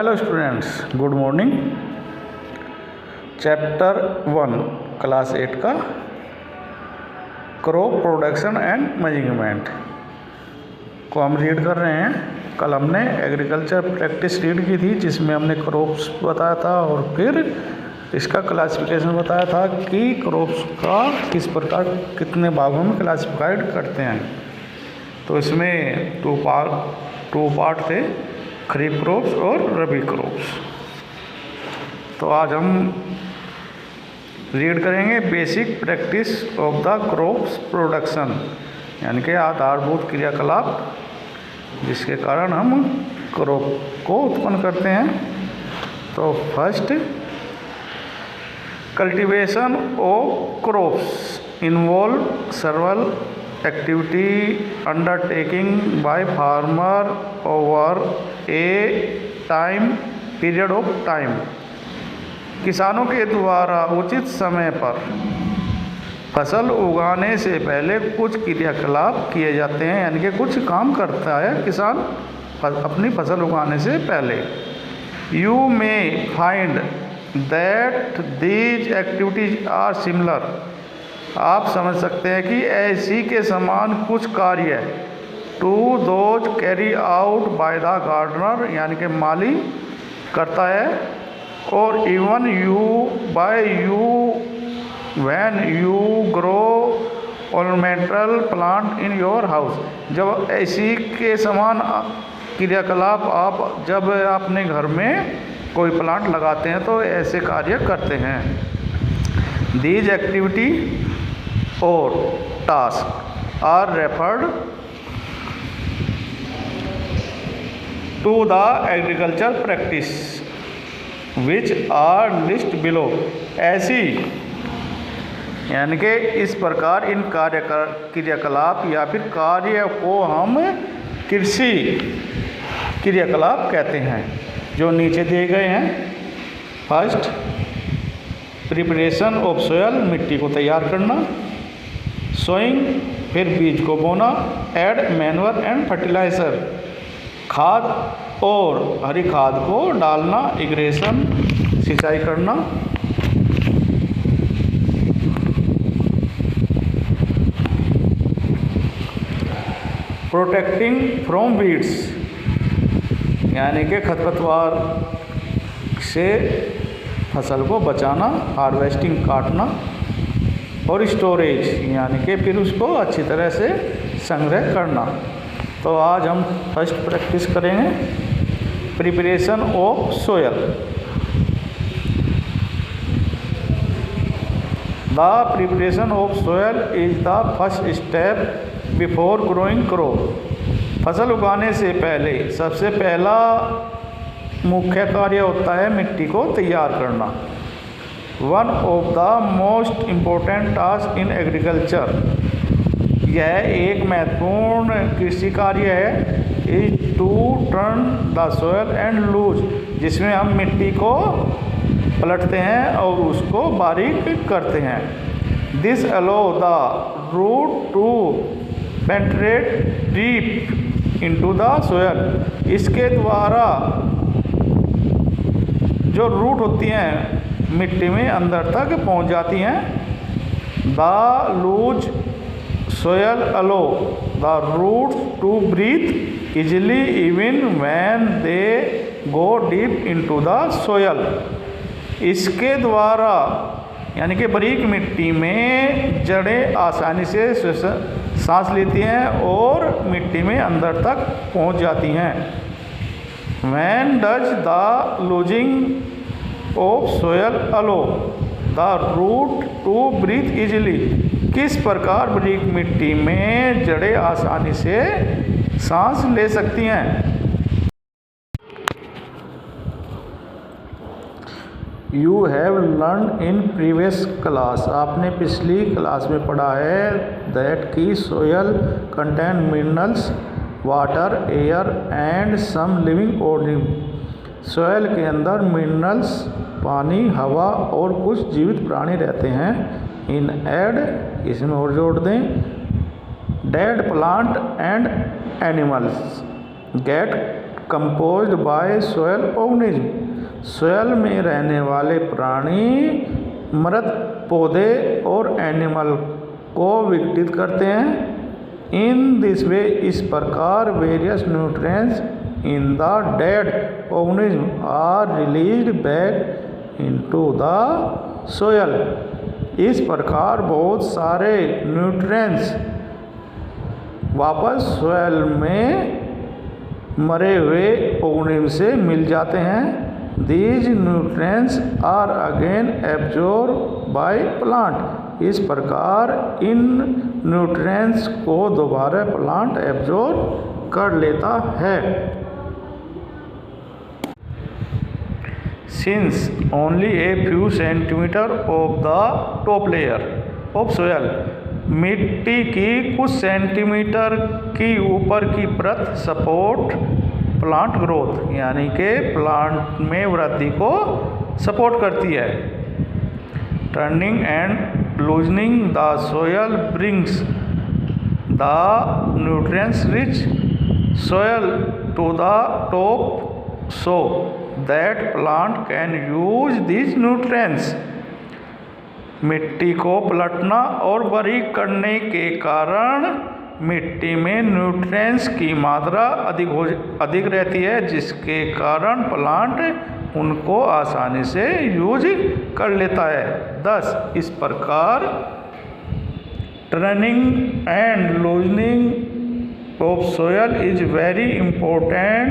Hello students, good morning. Chapter 1 class 8 का crop production and management को हम read कर रहे हैं। कल हमने एग्रीकल्चर प्रैक्टिस रीड की थी जिसमें हमने क्रॉप्स बताया था और फिर इसका क्लासिफिकेशन बताया था कि क्रॉप्स का किस प्रकार कितने भागों में क्लासिफाइड करते हैं। तो इसमें टू पार्ट थे, खरीफ क्रॉप्स और रबी क्रॉप्स। तो आज हम रीड करेंगे basic practice of the crops production, यानी कि आधारभूत क्रियाकलाप जिसके कारण हम क्रॉप को उत्पन्न करते हैं। तो first, cultivation of crops involve सर्वल activity undertaking by farmer over A time period of time. किसानों के द्वारा उचित समय पर फसल उगाने से पहले कुछ क्रियाकलाप किए जाते हैं, यानी कि कुछ काम करता है किसान अपनी फसल उगाने से पहले। You may find that these activities are similar. आप समझ सकते हैं कि ऐसी के समान कुछ कार्य to those carry out by the gardener, यानी कि माली करता है, और even you by you when you grow ornamental plant in your house. जब ऐसी के समान क्रियाकलाप आप जब अपने घर में कोई प्लांट लगाते हैं तो ऐसे कार्य करते हैं। दीज एक्टिविटी और task are referred to the agriculture practice which are list below. ऐसी यानी कि इस प्रकार इन क्रियाकलाप या फिर कार्य को हम कृषि क्रियाकलाप कहते हैं जो नीचे दिए गए हैं। फर्स्ट, प्रिपरेशन ऑफ सोयल, मिट्टी को तैयार करना। सोइंग, फिर बीज को बोना। ऐड मैन्योर एंड फर्टिलाइजर, खाद और हरी खाद को डालना। इरिगेशन, सिंचाई करना। प्रोटेक्टिंग फ्रॉम वीड्स, यानी कि खरपतवार से फसल को बचाना। हार्वेस्टिंग, काटना। और स्टोरेज, यानी कि फिर उसको अच्छी तरह से संग्रह करना। तो आज हम फर्स्ट प्रैक्टिस करेंगे preparation of soil. The preparation of soil is the first step before growing crop. फसल उगाने से पहले सबसे पहला मुख्य कार्य होता है मिट्टी को तैयार करना। One of the most important task in agriculture, यह एक महत्वपूर्ण कृषि कार्य है। Is to turn the soil and loose, जिसमें हम मिट्टी को पलटते हैं और उसको बारीक करते हैं। This allow the root to penetrate deep into the soil. इसके द्वारा जो रूट होती हैं मिट्टी में अंदर तक पहुंच जाती हैं। The loose soil allow the root to breathe easily even when they go deep into the soil. इसके द्वारा यानी कि बारीक मिट्टी में जड़ें आसानी से सांस लेती हैं और मिट्टी में अंदर तक पहुंच जाती हैं। When does the loosing of soil allow the root to breathe easily. किस प्रकार बारीक मिट्टी में जड़ें आसानी से सांस ले सकती हैं। You have learn in previous class, आपने पिछली क्लास में पढ़ा है दैट की soil contain minerals, water, air and some living organism. Soil के अंदर मिनरल्स, पानी, हवा और कुछ जीवित प्राणी रहते हैं। इन एड, इसमें और जोड़ दें, dead plant and animals gate composed bye soil organism, soil में रहने वाले प्राणी मृत पौधे और एनिमल को विघटित करते हैं। इन दिस वे, इस प्रकार various nutrients in the dead organism are released back into the soil. इस प्रकार बहुत सारे न्यूट्रिएंट्स वापस सोयल में मरे हुए ऑर्गेनिज्म से मिल जाते हैं। These nutrients are again absorbed by plant। इस प्रकार इन न्यूट्रिएंट्स को दोबारा प्लांट एब्जॉर्ब कर लेता है। Since only a few centimeters of the top layer of soil, मिट्टी की कुछ सेंटीमीटर की ऊपर की परत सपोर्ट प्लांट ग्रोथ, यानी कि प्लांट में वृद्धि को सपोर्ट करती है। Turning and loosening the soil brings the nutrients rich soil to the top so that plant can use this nutrients. मिट्टी को पलटना और बारीक करने के कारण मिट्टी में न्यूट्रिएंट्स की मात्रा अधिक रहती है, जिसके कारण प्लांट उनको आसानी से यूज कर लेता है। thus इस प्रकार turning and loosening of soil is very important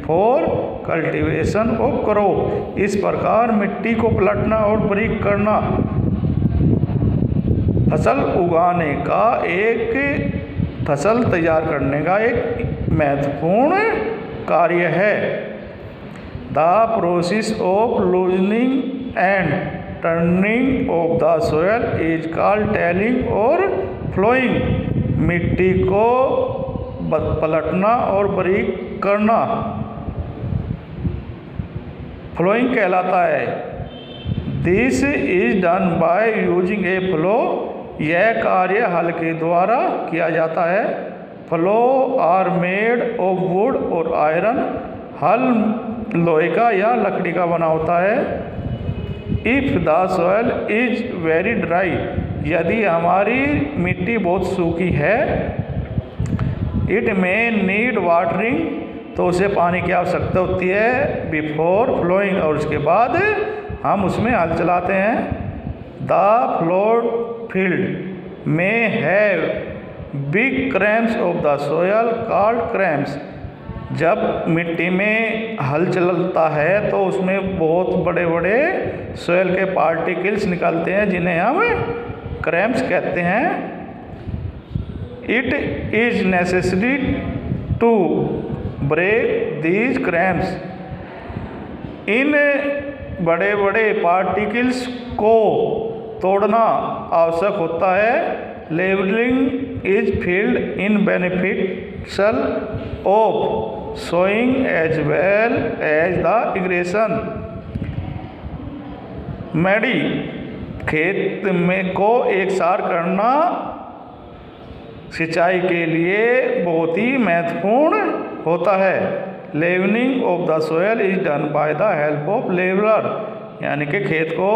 for cultivation of crop. इस प्रकार मिट्टी को पलटना और बारीक करना फसल तैयार करने का एक महत्वपूर्ण कार्य है। The process of loosening and turning of the soil is called tilling और फ्लोइंग। मिट्टी को पलटना और बारीक करना फ्लोइंग कहलाता है। This is done by using a plough. यह कार्य हल के द्वारा किया जाता है। Plough are made of wood और आयरन। हल लोहे का या लकड़ी का बना होता है। If the soil is very dry, यदि हमारी मिट्टी बहुत सूखी है, इट में नीड वाटरिंग, तो उसे पानी की आवश्यकता होती है। बिफोर फ्लोइंग, और उसके बाद हम उसमें हल चलाते हैं। द फ्लोड फील्ड में have big cramps of the soil called cramps. जब मिट्टी में हल चलता है तो उसमें बहुत बड़े बड़े सोयल के पार्टिकल्स निकलते हैं, जिन्हें हम क्रैम्स कहते हैं। It is necessary to break these crumbs. इन बड़े बड़े पार्टिकल्स को तोड़ना आवश्यक होता है। Levelling is field in beneficial of sowing as well as the irrigation. मैडी खेत में को एकसार करना सिंचाई के लिए बहुत ही महत्वपूर्ण होता है। Levelling of the soil is done by the help of leveller, यानी कि खेत को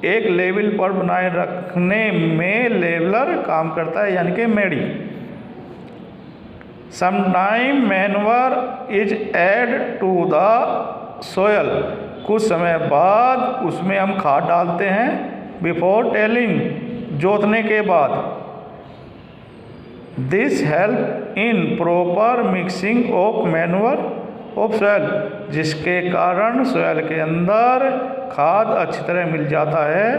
एक लेवल पर बनाए रखने में लेवलर काम करता है, यानी कि मेडी। Sometime manure is add to the soil. कुछ समय बाद उसमें हम खाद डालते हैं। बिफोर टेलिंग, जोतने के बाद। This help in proper mixing of manure of soil, जिसके कारण सोयल के अंदर खाद अच्छी तरह मिल जाता है।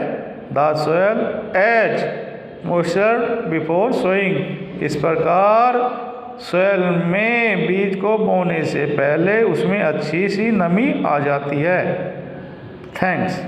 The soil as moisture before sowing. इस प्रकार सोयल में बीज को बोने से पहले उसमें अच्छी सी नमी आ जाती है। थैंक्स।